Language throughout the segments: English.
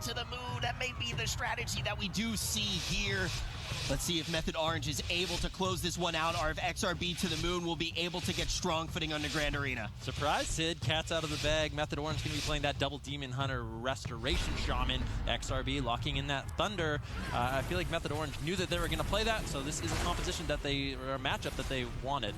to the moon. That may be the strategy that we do see here. Let's see if Method Orange is able to close this one out, or if XRB to the moon will be able to get strong footing on the Grand Arena. Surprise, Sid. Cat's out of the bag. Method Orange going to be playing that double Demon Hunter Restoration Shaman. XRB locking in that Thunder. I feel like Method Orange knew that they were going to play that, so this is a composition that or a matchup that they wanted.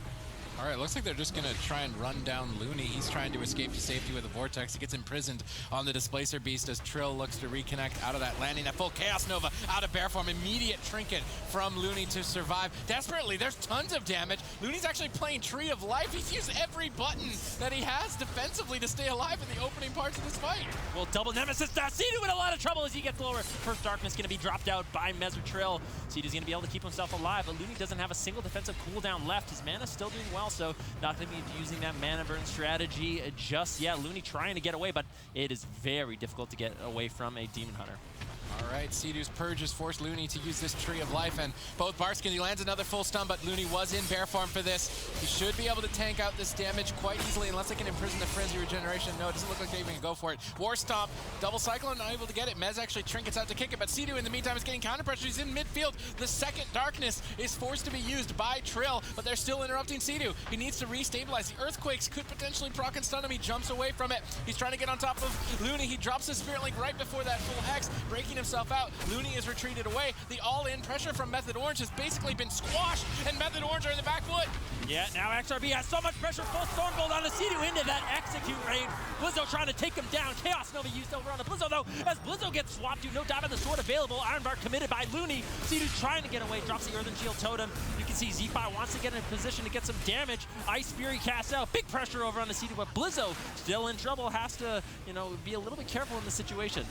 All right, looks like they're just going to try and run down Looney. He's trying to escape to safety with a Vortex. He gets imprisoned on the Displacer Beast as Trill looks to reconnect out of that landing. That full Chaos Nova out of bear form. Immediate trinket from Looney to survive. Desperately, there's tons of damage. Looney's actually playing Tree of Life. He's used every button that he has defensively to stay alive in the opening parts of this fight. Well, double Nemesis. Sidu in a lot of trouble as he gets lower. First Darkness going to be dropped out by Mez or Trill. Sidu's going to be able to keep himself alive, but Looney doesn't have a single defensive cooldown left. His mana's still doing well, so not going to be using that mana burn strategy just yet. Looney trying to get away, but it is very difficult to get away from a Demon Hunter. All right, Sidu's Purges forced Looney to use this Tree of Life, and both Barskin, he lands another full stun, but Looney was in bear form for this. He should be able to tank out this damage quite easily, unless they can imprison the Frenzy Regeneration. No, it doesn't look like they even go for it. War Stomp, double Cyclone, not able to get it. Mez actually trinkets out to kick it, but Sidu in the meantime is getting counter pressure. He's in midfield. The second Darkness is forced to be used by Trill, but they're still interrupting Sidu. He needs to restabilize. The Earthquakes could potentially proc and stun him. He jumps away from it. He's trying to get on top of Looney. He drops his Spirit Link right before that full Hex, breaking himself out. Looney is retreated away. The all-in pressure from Method Orange has basically been squashed, and Method Orange are in the back foot. Yeah, now XRB has so much pressure. Full Stormbolt on the Sidu into that execute range. Blizzo trying to take him down. Chaos Nova used over on the Blizzo, though, as Blizzo gets swapped to no dive of the sword available. Ironbark committed by Looney. Sidu trying to get away, drops the Earthen Shield Totem. You can see Zeepy wants to get in a position to get some damage. Ice Fury casts out. Big pressure over on the Sidu, but Blizzo still in trouble. Has to, be a little bit careful in this situation.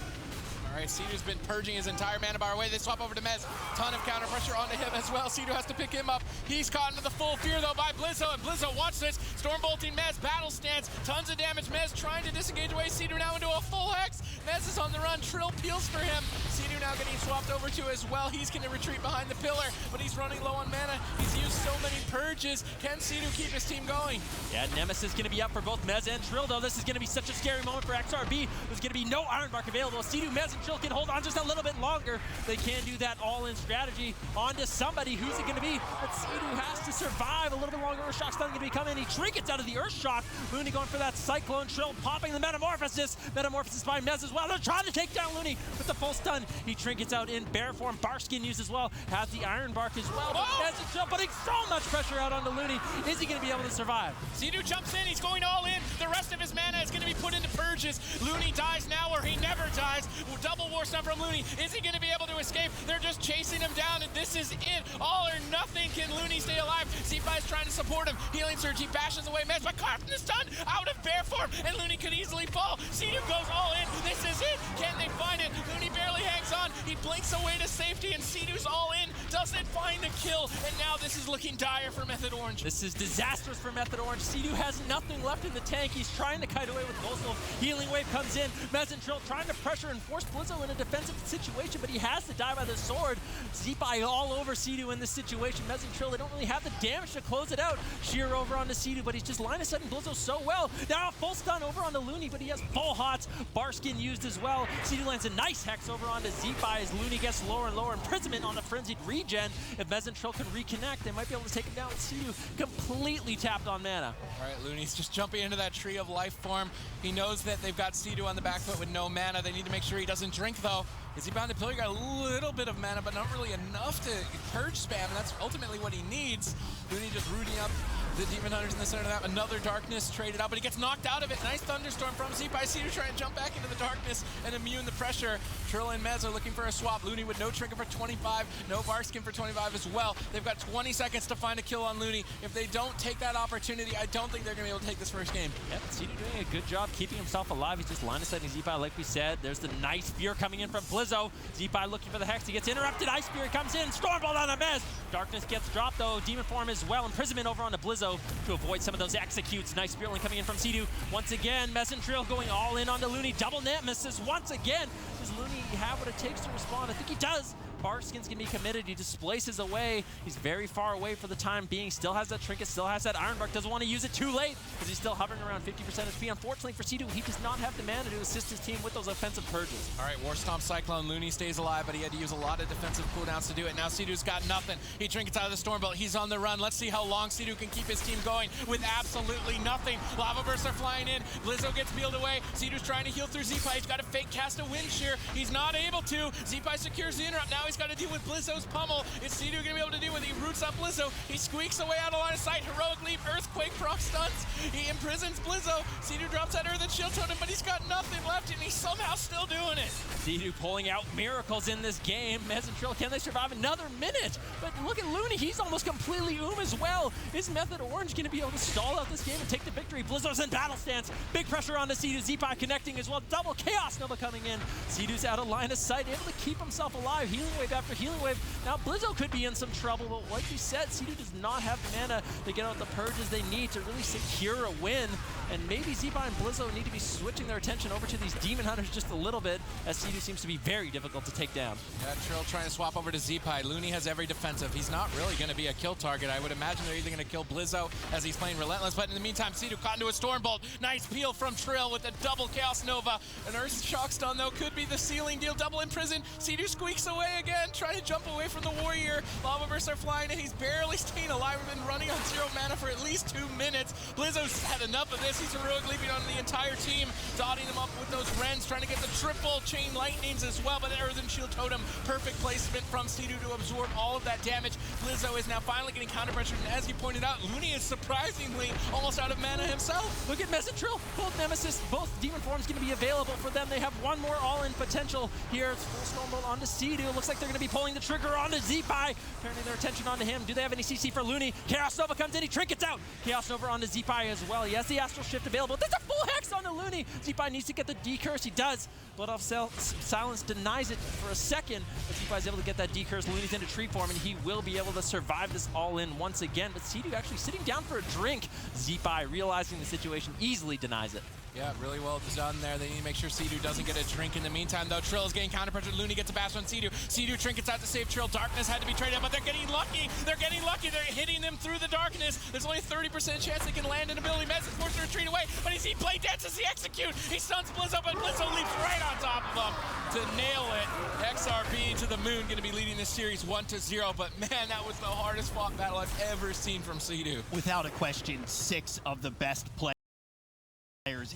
All right, Sidu's been purging his entire mana bar away. They swap over to Mez. Ton of counter pressure onto him as well. Sidu has to pick him up. He's caught into the full fear, though, by Blizzo. And Blizzo, watch this. Stormbolting Mez, battle stance. Tons of damage. Mez trying to disengage away. Sidu now into a full Hex. Mez is on the run. Trill peels for him. Sidu now getting swapped over to as well. He's going to retreat behind the pillar, but he's running low on mana. He's used so many purges. Can Sidu keep his team going? Yeah, Nemesis going to be up for both Mez and Trill, though. This is going to be such a scary moment for XRB. There's going to be no Ironbark available. Sidu, Mez, and Trill can hold on just a little bit longer. They can do that all-in strategy onto somebody. Who's it going to be? But Sidu has to survive a little bit longer. Earthshock's not going to be coming. He trinkets out of the Earthshock. Looney going for that Cyclone. Trill popping the Metamorphosis. Metamorphosis by Mez as well. They're trying to take down Looney with the full stun. He trinkets out in bear form. Barskin used as well. Has the Ironbark as well. But Mez and Trill putting so much pressure out onto Looney. Is he going to be able to survive? Sidu jumps in. He's going all in. The rest of his mana is going to be put into purges. Looney dies now or he never dies. Double War Stun from Looney. Is he going to be able to escape? They're just chasing him down, and this is it. All or nothing. Can Looney stay alive? Zeepy is trying to support him. Healing Surge. He bashes away Mez, but caught from the stun out of bear form, and Looney could easily fall. Sidu goes all in. This is it. Can they find it? Looney barely hangs on. He blinks away to safety, and Sidu's all in. Doesn't find the kill, and now this is looking dire for Method Orange. This is disastrous for Method Orange. Sidu has nothing left in the tank. He's trying to kite away with Volsol. Healing Wave comes in. Mez and Trill trying to pressure and force Blizzo in a defensive situation, but he has to die by the sword. Zeepy all over Sidu in this situation. Mez and Trill, they don't really have the damage to close it out. Sheer over onto Sidu, but he's just line of setting Blizzo so well. Now a full stun over onto Looney, but he has full hots. Barskin used as well. Sidu lands a nice Hex over onto Zeepy as Looney gets lower and lower. Imprisonment on the Frenzied Regen. If Mez and Trill can reconnect, they might be able to take him down with Sidu completely tapped on mana. All right, Looney's just jumping into that Tree of Life form. He knows that they've got Sidu on the back foot with no mana. They need to make sure he doesn't drink, though. Is he bound to pill? He got a little bit of mana, but not really enough to purge spam, and that's ultimately what he needs. Looney just rooting up the Demon Hunters in the center of that. Another Darkness traded out, but he gets knocked out of it. Nice Thunderstorm from Zeepy. Sidu trying to jump back into the darkness and immune the pressure. Trill and Mez are looking for a swap. Looney with no Trinket for 25, no Barskin for 25 as well. They've got 20 seconds to find a kill on Looney. If they don't take that opportunity, I don't think they're going to be able to take this first game. Yep, Sidu doing a good job keeping himself alive. He's just line of setting Zeepy like we said. There's the nice Fear coming in from Blizzo. Zeepy looking for the Hex. He gets interrupted. Ice Spirit comes in. Stormbolt on a Mez. Darkness gets dropped though. Demon form as well. Imprisonment over onto Blizzo to avoid some of those executes. Nice Spirit Link coming in from Sidu. Once again, Mez and Trill going all in onto Looney. Double Nemesis once again. Does Looney have what it takes to respond? I think he does. Barkskin's gonna be committed. He displaces away. He's very far away for the time being. Still has that trinket, still has that Ironbark. Doesn't want to use it too late because he's still hovering around 50% HP. Unfortunately for C2, he does not have the mana to assist his team with those offensive purges. All right, War Stomp Cyclone. Looney stays alive, but he had to use a lot of defensive cooldowns to do it. Now C2's got nothing. He trinkets out of the Stormbolt. He's on the run. Let's see how long C2 can keep his team going with absolutely nothing. Lava bursts are flying in. Blizzo gets peeled away. C2's trying to heal through Z-Pie. He's got to fake cast a wind shear. He's not able to. Z-Pie secures the interrupt. Now he's got to deal with Blizzo's pummel. Is C2 going to be able to do it? He roots up Blizzo. He squeaks away out of line of sight. Heroic leap, Earthquake, proc stunts. He imprisons Blizzo. C2 drops that Earth and Shield Totem, but he's got nothing left, and he's somehow still doing it. C2 pulling out miracles in this game. Mez and Trill, can they survive another minute? But look at Looney, he's almost completely as well. Is Method Orange going to be able to stall out this game and take the victory? Blizzo's in battle stance. Big pressure onto C2. Z-Pie connecting as well. Double Chaos Nova coming in. C2's out of line of sight, able to keep himself alive. Healing wave after healing wave. Now Blizzo could be in some trouble, but like you said, C2 does not have the mana to get out the purges they need to really secure a win. And maybe Z-Pie and Blizzo need to be switching their attention over to these Demon Hunters just a little bit, as C2 seems to be very difficult to take down. Yeah, Trill trying to swap over to Z-Pie. Looney has every defensive. He's not really going to be a kill target. I would imagine they're either going to kill Blizzo as he's playing Relentless, but in the meantime, C2 caught into a Stormbolt. Nice peel from Trill with a double Chaos Nova. An Earth Shock Stun, though, could be the ceiling deal. Double Imprison. C2 squeaks away again, trying to jump away from the Warrior. Lava Bursts are flying, and he's barely staying alive. We've been running on 0 mana for at least 2 minutes. Blizzo's had enough of this. He's heroic leaping on the entire team, dotting them up with those Rens, trying to get the triple chain lightnings as well, but the Earth and Shield Totem, perfect placement from C2 to absorb all of that damage. Blizzo is now finally getting counter pressured, and as you pointed out, Looney is surprisingly almost out of mana himself. Look at Mez and Trill. Both Nemesis, both Demon Forms going to be available for them. They have one more all-in potential here. It's full Stormbolt onto C2. Looks like they're going to be pulling the trigger onto Z-Pie, turning their attention onto him. Do they have any CC for Looney? Chaos Nova comes in, he trinkets out. Chaos Nova onto Z-Pie as well. He has the Astral Shift available. There's a full Hex onto Looney. Z-Pie needs to get the D-Curse. He does. Blood Off Silence denies it for a second, but Z-Pie is able to get that D-Curse. Looney's into tree form, and he will be able to survive this all-in once again. But C2 actually sitting down for a drink. Z-Pie, realizing the situation, easily denies it. Yeah, really well done there. They need to make sure C2 doesn't get a drink in the meantime, though. Trill is getting counter pressure. Looney gets a bash on C2. C2 trinkets out to save Trill. Darkness had to be traded, but they're getting lucky. They're getting lucky. They're hitting them through the darkness. There's only a 30% chance they can land an ability. Mez is forced to retreat away, but he's play dances, he execute. He stuns Blizzo, but Blizzo leaps right on top of him to nail it. XRB to the moon, going to be leading this series 1-0, but man, that was the hardest fought battle I've ever seen from C2. Without a question, 6 of the best players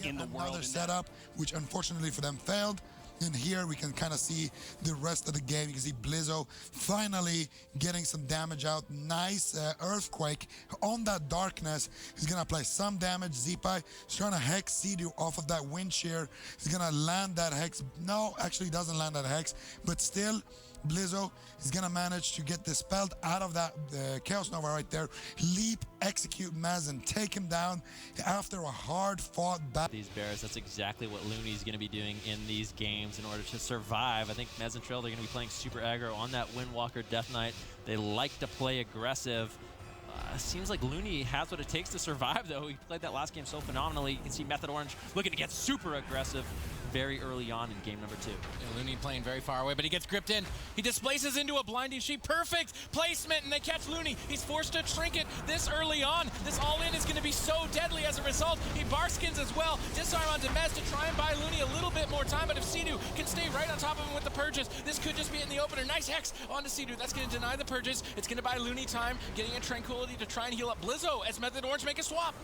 in the world. Another setup, which unfortunately for them failed. And here we can kind of see the rest of the game. You can see Blizzo finally getting some damage out. Nice Earthquake on that darkness. He's going to apply some damage. Z-Pie is trying to hex C2 off of that wind shear. He's going to land that hex. No, actually he doesn't land that hex. But still, Blizzo is going to manage to get dispelled out of that Chaos Nova right there. Leap, execute Mez, and take him down after a hard-fought battle. These Bears, that's exactly what Looney's going to be doing in these games in order to survive. I think Mez and Trill, they're going to be playing super aggro on that Windwalker Death Knight. They like to play aggressive. Seems like Looney has what it takes to survive, though. He played that last game so phenomenally. You can see Method Orange looking to get super aggressive very early on in game number 2. Yeah, Looney playing very far away, but he gets gripped in. He displaces into a blinding sheet. Perfect placement, and they catch Looney. He's forced to trinket this early on. This all-in is going to be so deadly as a result. He barskins as well. Disarm onto Mez to try and buy Looney a little bit more time, but if C2 can stay right on top of him with the purges, this could just be in the opener. Nice hex onto C2. That's going to deny the purges. It's going to buy Looney time, getting a Tranquility to try and heal up Blizzo as Method Orange make a swap.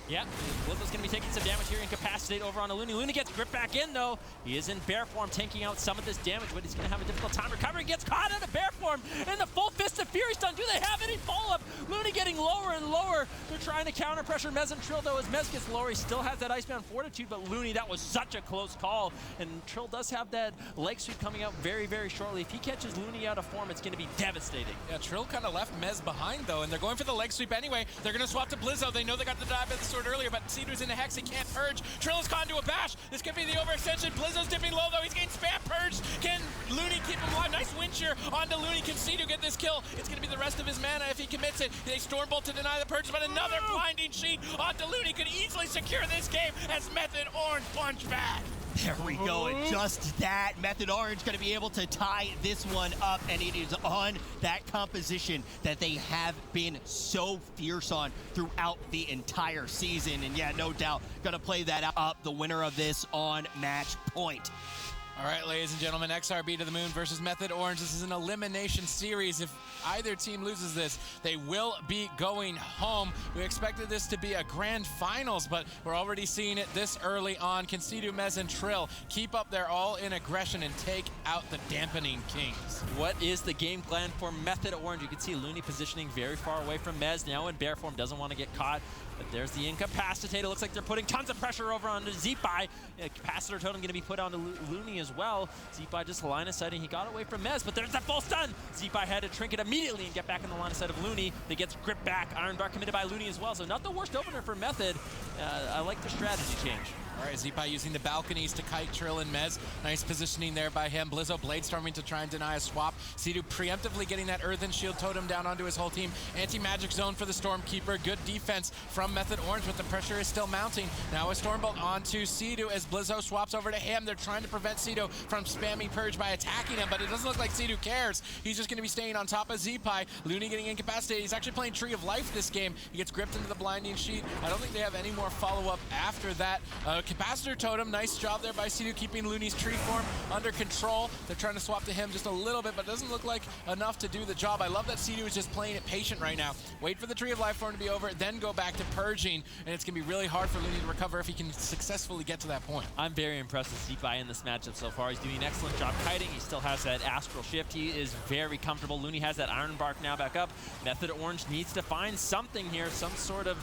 Yeah, Blizzo's going to be taking some damage here, incapacitate over on Looney. Looney gets gripped back in, though. He is in bear form, tanking out some of this damage, but he's going to have a difficult time recovering. Gets caught out of bear form, and the full Fist of Fury stun. Do they have any follow-up? Looney getting lower and lower. They're trying to counter pressure Mez and Trill, though. As Mez gets lower, he still has that Icebound Fortitude, but Looney, that was such a close call. And Trill does have that leg sweep coming out very, very shortly. If he catches Looney out of form, it's going to be devastating. Yeah, Trill kind of left Mez behind, though, and they're going for the leg sweep anyway. They're going to swap to Blizzo. They know they got the dive at the sword earlier, but C2's in a hex, he can't purge. Trill is caught into a bash. This could be the overextension. Blizzo's dipping low, though. He's getting spam purged. Can Looney keep him alive? Nice wind shear onto Looney. Can C2 get this kill? It's going to be the rest of his mana if he commits it. They Stormbolt to deny the purge, but another blinding sheet onto Looney could easily secure this game as Method Orange punch back. There we go, and just that, Method Orange going to be able to tie this one up, and it is on that composition that they have been so fierce on throughout the entire season. And yeah, no doubt, going to play that up, the winner of this on match point. All right, ladies and gentlemen, XRB to the moon versus Method Orange. This is an elimination series. If either team loses this, they will be going home. We expected this to be a grand finals, but we're already seeing it this early on. Can Sea-Doo, Mez, and Trill keep up their all-in aggression and take out the Dampening Kings? What is the game plan for Method Orange? You can see Looney positioning very far away from Mez, now in bear form, doesn't want to get caught. But there's the Incapacitator. Looks like they're putting tons of pressure over onto Zeepai. Capacitor Totem going to be put onto Looney as well. Zeepai just line of sighting. He got away from Mez, but there's that full stun. Zeepai had to trinket immediately and get back in the line of sight of Looney. That gets gripped back. Iron Bar committed by Looney as well. So not the worst opener for Method. I like the strategy change. All right, Zeepai using the balconies to kite Trill and Mez. Nice positioning there by him. Blizzo Bladestorming to try and deny a swap. Sea-Doo preemptively getting that Earthen Shield Totem down onto his whole team. Anti-magic zone for the Stormkeeper. Good defense from Method Orange, but the pressure is still mounting. Now a Stormbolt onto Sea-Doo as Blizzo swaps over to him. They're trying to prevent Sea-Doo from spamming Purge by attacking him, but it doesn't look like Sea-Doo cares. He's just going to be staying on top of Zeepai. Looney getting incapacitated. He's actually playing Tree of Life this game. He gets gripped into the Blinding Sheet. I don't think they have any more follow-up after that. Capacitor Totem, nice job there by Sea-Doo keeping Looney's tree form under control. They're trying to swap to him just a little bit, but doesn't look like enough to do the job. I love that Sea-Doo is just playing it patient right now. Wait for the Tree of Life form to be over, then go back to purging, and it's going to be really hard for Looney to recover if he can successfully get to that point. I'm very impressed with Zeepai in this matchup so far. He's doing an excellent job kiting. He still has that Astral Shift. He is very comfortable. Looney has that Iron Bark now back up. Method Orange needs to find something here, some sort of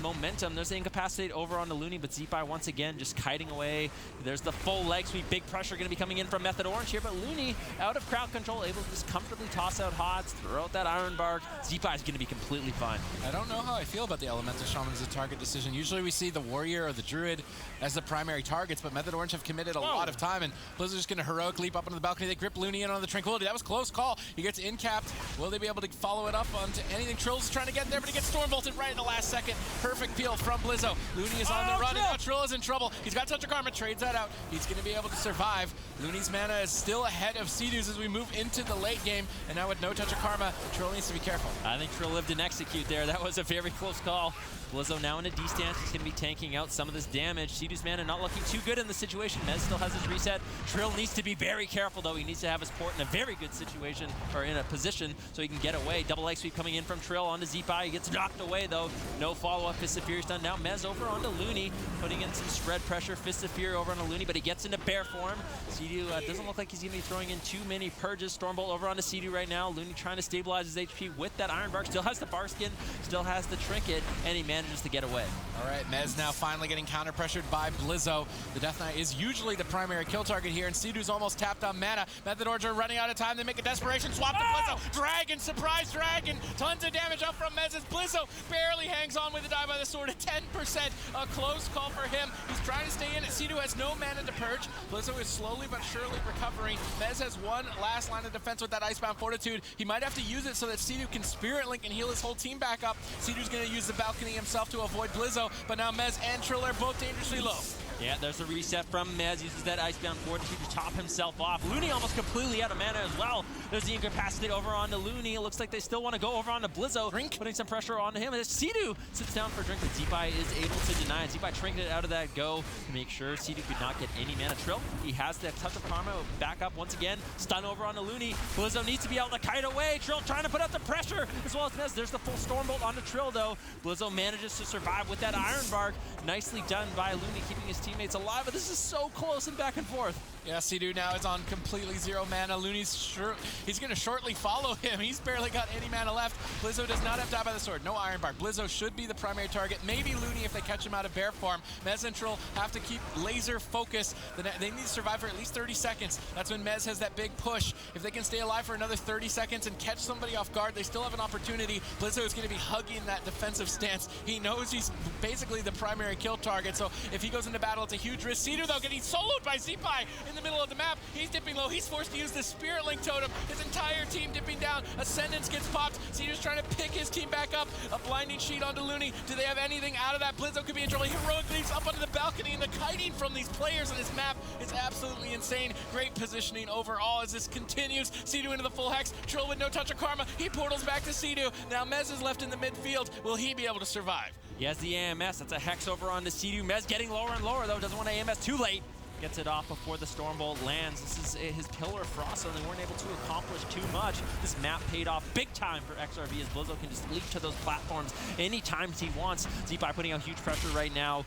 momentum. There's the Incapacitate over onto Looney, but Zeepai once again just kiting away. There's the full leg sweep. Big pressure going to be coming in from Method Orange here, but Looney out of crowd control, able to just comfortably toss out HOTS, throw out that Iron Bark. Zeepai is going to be completely fine. I don't know how I feel about the Elemental Shaman as a target decision. Usually we see the Warrior or the Druid as the primary targets, but Method Orange have committed a lot of time, and Blizzard's just going to heroic leap up onto the balcony. They grip Looney in on the Tranquility. That was a close call. He gets incapped. Will they be able to follow it up onto anything? Trill's trying to get there, but he gets Stormbolted right in the last second. Perfect peel from Blizzo. Looney is on the run, and now Trill is in trouble. He's got Touch of Karma, trades that out. He's going to be able to survive. Looney's mana is still ahead of Sea-Doo's as we move into the late game, and now with no Touch of Karma, Trill needs to be careful. I think Trill lived and execute there. That was a very close call. Blizzo now in a D stance. He's going to be tanking out some of this damage. Sea-Doo's mana not looking too good in the situation. Mez still has his reset. Trill needs to be very careful, though. He needs to have his port in a very good situation, or in a position, so he can get away. Double leg sweep coming in from Trill onto Zeepai. He gets knocked away, though. No follow-up. Fist of Fury is done. Now Mez over onto Looney, putting in some spread pressure. Fist of Fury over onto Looney, but he gets into bear form. Sea-Doo doesn't look like he's going to be throwing in too many purges. Stormbolt over onto Sea-Doo right now. Looney trying to stabilize his HP with that Iron Bark. Still has the Bar Skin, still has the Trinket, and he manages to get away. All right, Mez now finally getting counter-pressured by Blizzo. The Death Knight is usually the primary kill target here, and Sea-Doo's almost tapped on mana. Method Orange are running out of time. They make a desperation swap to Blizzo. Dragon, surprise dragon. Tons of damage up from Mez as Blizzo barely hangs on with a die by the sword at 10%. A close call for him. He's trying to stay in it. Sea-Doo has no mana to purge. Blizzo is slowly but surely recovering. Mez has one last line of defense with that Icebound Fortitude. He might have to use it so that Sea-Doo can Spirit Link and heal his whole team back up. Sea-Doo's going to use the balcony himself to avoid Blizzo, but now Mez and Trill are both dangerously low. Yeah, there's a reset from Mez. Uses that Icebound Fortitude to top himself off. Looney almost completely out of mana as well. There's the Incapacitate over onto Looney. It looks like they still want to go over onto Blizzo. Drink. Putting some pressure onto him. And Sea-Doo sits down for a drink, but Zeepai is able to deny it. Zeepai trinketed out of that go to make sure Sea-Doo could not get any mana. Trill, he has that Touch of Karma back up once again. Stun over onto Looney. Blizzo needs to be able to kite away. Trill trying to put out the pressure as well as Mez. There's the full Stormbolt onto Trill though. Blizzo manages to survive with that Iron Bark. Nicely done by Looney, keeping his teammates alive, but this is so close and back and forth. Yeah, Sea-Doo now is on completely zero mana. Looney's he's going to shortly follow him. He's barely got any mana left. Blizzo does not have Die by the Sword. No Iron Bark. Blizzo should be the primary target. Maybe Looney if they catch him out of bear form. Mez and Trill have to keep laser focus. They need to survive for at least 30 seconds. That's when Mez has that big push. If they can stay alive for another 30 seconds and catch somebody off guard, they still have an opportunity. Blizzo is going to be hugging that defensive stance. He knows he's basically the primary kill target, so if he goes into battle battle. It's a huge risk. Cedar, though, getting soloed by Zeepai in the middle of the map. He's dipping low. He's forced to use the Spirit Link Totem. His entire team dipping down. Ascendance gets popped. Cedar's trying to pick his team back up. A blinding sheet onto Looney. Do they have anything out of that? Blizzo could be in trouble. He heroically leaps up onto the balcony, and the kiting from these players on this map is absolutely insane. Great positioning overall as this continues. Cedu into the full hex. Trill with no touch of karma. He portals back to Cedu. Now Mez is left in the midfield. Will he be able to survive? He has the AMS. That's a hex over on the Cedu. Mez getting lower and lower, though. Doesn't want AMS too late. Gets it off before the Stormbolt lands. This is his Pillar of Frost, so they weren't able to accomplish too much. This map paid off big time for XRB as Blizzo can just leap to those platforms anytime he wants. Zeepai putting out huge pressure right now,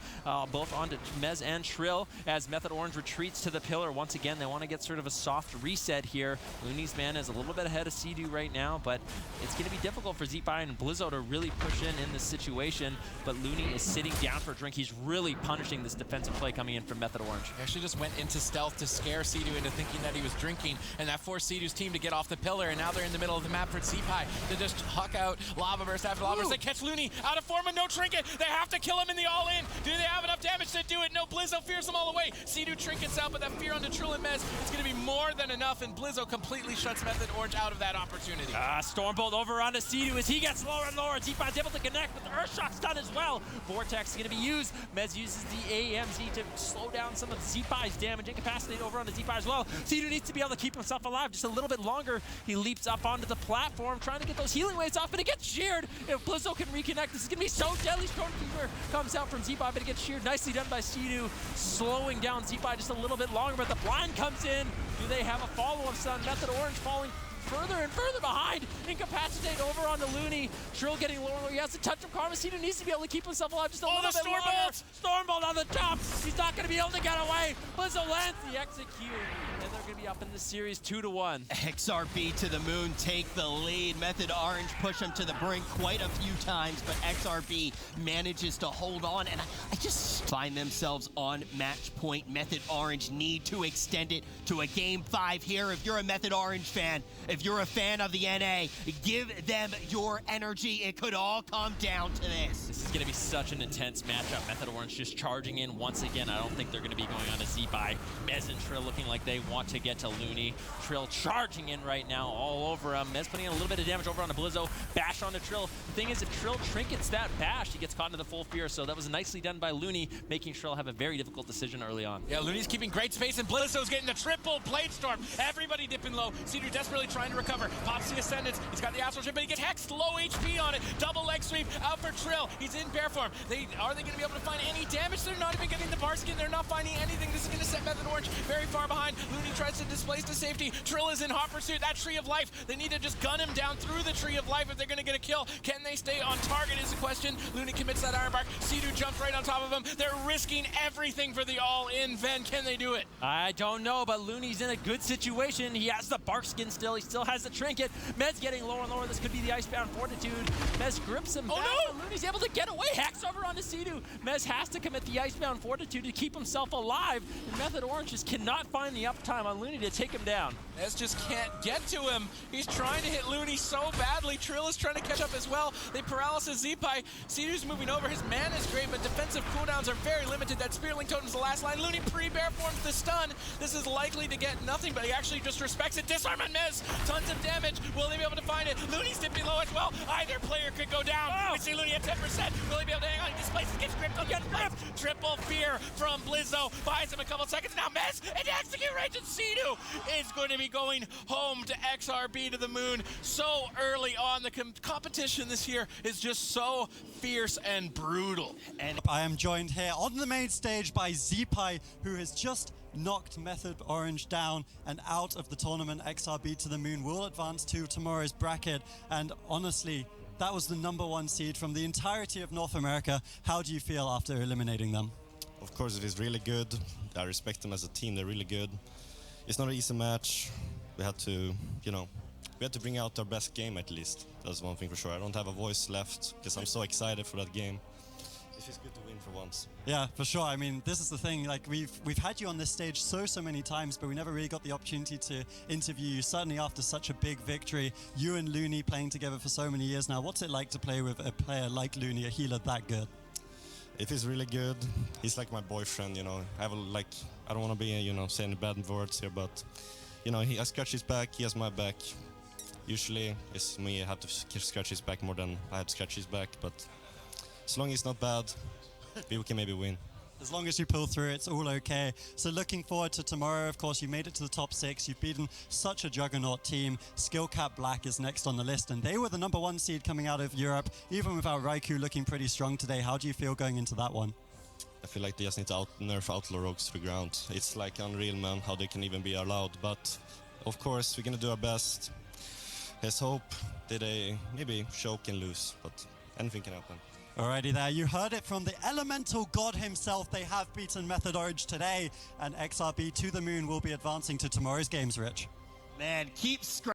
both onto Mez and Trill as Method Orange retreats to the Pillar. Once again, they want to get sort of a soft reset here. Looney's man is a little bit ahead of Cedu right now, but it's going to be difficult for Zeepai and Blizzo to really push in this situation. But Looney is sitting down for a drink. He's really punishing this defensive play coming in from Method Orange. Actually just went into stealth to scare Cedu into thinking that he was drinking, and that forced Cedu's team to get off the pillar, and now they're in the middle of the map for Zeepai to just huck out Lava Burst after Lava Burst. They catch Looney out of form and no trinket. They have to kill him in the all-in. Do they have enough damage to do it? No, Blizzo fears them all away. Cedu trinkets out, but that fear onto Trill and Mez is going to be more than enough, and Blizzo completely shuts Method Orange out of that opportunity. Stormbolt over onto Cedu as he gets lower and lower. Zeepai's able to connect, but the Earthshock's done as well. Vortex is going to be used. Mez uses the AMZ to slow down some of Zeepai's damage. Incapacitate over onto Zeepai as well. Cedu needs to be able to keep himself alive just a little bit longer. He leaps up onto the platform, trying to get those healing waves off, but it gets sheared. If Blizzo can reconnect, this is going to be so deadly. Stormkeeper comes out from Zeepai, but it gets sheared. Nicely done by Cedu, slowing down Zeepai just a little bit longer, but the blind comes in. Do they have a follow-up, son? Method Orange falling further and further behind. Incapacitate over onto Looney. Trill getting lower. He has to touch from Karma. Cedu needs to be able to keep himself alive just a little bit longer. Stormbolt on the top. He's not going to be able to get away. Blizzo lands the execute, and they're going to be up in the series 2-1. XRB to the moon take the lead. Method Orange push him to the brink quite a few times, but XRB manages to hold on, and I just find themselves on match point. Method Orange need to extend it to a game 5 here. If you're a Method Orange fan, if you're a fan of the NA, give them your energy. It could all come down to this. This is going to be such an intense matchup. Method Orange just charging in once again. I don't think they're going to be going on to Zeepai. Mez and Trill looking like they want to get to Looney. Trill charging in right now all over him. Mez putting in a little bit of damage over onto Blizzo. Bash onto Trill. The thing is, if Trill trinkets that bash, he gets caught into the full fear, so that was nicely done by Looney, making Trill have a very difficult decision early on. Yeah, Looney's keeping great space, and Blizzo's getting the triple Blade Storm. Everybody dipping low. Cedu desperately trying to recover. Pops the Ascendance. He's got the Astral Ship, but he gets hexed. Low HP on it. Double leg sweep out for Trill. He's in bear form. Are they going to be able to find any damage? They're not even getting the Barskin. They're not finding anything. This is going to set Method Orange very far behind. Looney tries to displace to safety. Trill is in hot pursuit. That Tree of Life. They need to just gun him down through the Tree of Life if they're going to get a kill. Can they stay on target is the question. Looney commits that Iron Bark. Cedu jumps right on top of him. They're risking everything for the all-in. Ven, can they do it? I don't know, but Looney's in a good situation. He has the Barkskin still. He still has the trinket. Mez getting lower and lower. This could be the Icebound Fortitude. Mez grips him back, but Looney's able to get away. Hex over onto Cedu. Mez has to commit the Icebound Fortitude to keep himself alive. And Method Orange just cannot find the uptime on Looney to take him down. Mez just can't get to him. He's trying to hit Looney so badly. Trill is trying to catch up as well. They paralysis Zeepai. Cedu's moving over. His mana is great, but defensive cooldowns are very limited. That Spirit Link Totem's the last line. Looney pre-bear forms the stun. This is likely to get nothing, but he actually just respects it. Disarm and Mez. Tons of damage. Will they be able to find it? Looney's dipping low as well. Either player could go down. We see Looney at 10%. Will he be able to hang on? He displaces, gets gripped on the gripped. Triple fear from Blizzo. Buys him a couple seconds. Now Mez into execute range, and Cedu is going to be going home to XRB to the moon so early on. The competition this year is just so fierce and brutal. And I am joined here on the main stage by Zeepai, who has just knocked Method Orange down and out of the tournament. XRB to the moon will advance to tomorrow's bracket, and honestly, that was the #1 seed from the entirety of North America. How do you feel after eliminating them? Of course, it is really good. I respect them as a team. They're really good. It's not an easy match. We had to, we had to bring out our best game at least. That's one thing for sure. I don't have a voice left because I'm so excited for that game. It feels good to win for once. Yeah, for sure. I mean, this is the thing. Like, we've had you on this stage so many times, but we never really got the opportunity to interview you. Certainly after such a big victory, you and Looney playing together for so many years now. What's it like to play with a player like Looney, a healer that good? If he's really good, he's like my boyfriend, you know. I don't want to be, you know, saying bad words here, but, you know, I scratch his back, he has my back. Usually, it's me, I have to scratch his back more than I have to scratch his back, but as long as it's not bad, we can maybe win. As long as you pull through, it's all okay. So looking forward to tomorrow. Of course, you made it to the top 6. You've beaten such a juggernaut team. Skill Cap Black is next on the list, and they were the #1 seed coming out of Europe, even without Raikou looking pretty strong today. How do you feel going into that one? I feel like they just need to nerf Outlaw Rogues to the ground. It's like unreal, man, how they can even be allowed. But, of course, we're going to do our best. Let's hope that they maybe choke and lose, but anything can happen. Alrighty there, you heard it from the elemental god himself. They have beaten Method Orange today, and XRB to the moon will be advancing to tomorrow's games, Rich. Man, keep